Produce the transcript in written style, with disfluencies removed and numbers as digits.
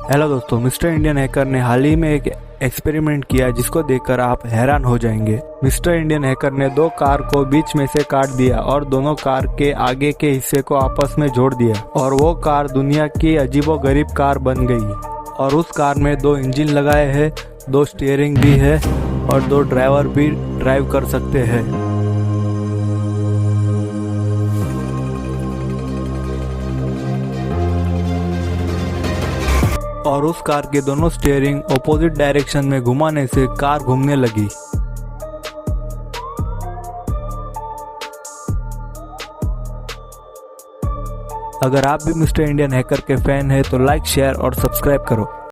Hello दोस्तों, mister Indian hacker ने हाल ही में एक एक्सपेरिमेंट किया जिसको देखकर आप हैरान हो जाएंगे। मिस्टर इंडियन हैकर ने दो कार को बीच में से काट दिया और दोनों कार के आगे के हिस्से को आपस में जोड़ दिया और वो कार दुनिया की अजीबोगरीब कार बन गई। और उस कार में दो इंजन लगाए हैं, दो स्टीयरिंग भी है और दो ड्राइवर भी ड्राइव कर सकते हैं। और उस कार के दोनों स्टीयरिंग ऑपोजिट डायरेक्शन में घुमाने से कार घूमने लगी। अगर आप भी मिस्टर इंडियन हैकर के फैन हैं तो लाइक, शेयर और सब्सक्राइब करो।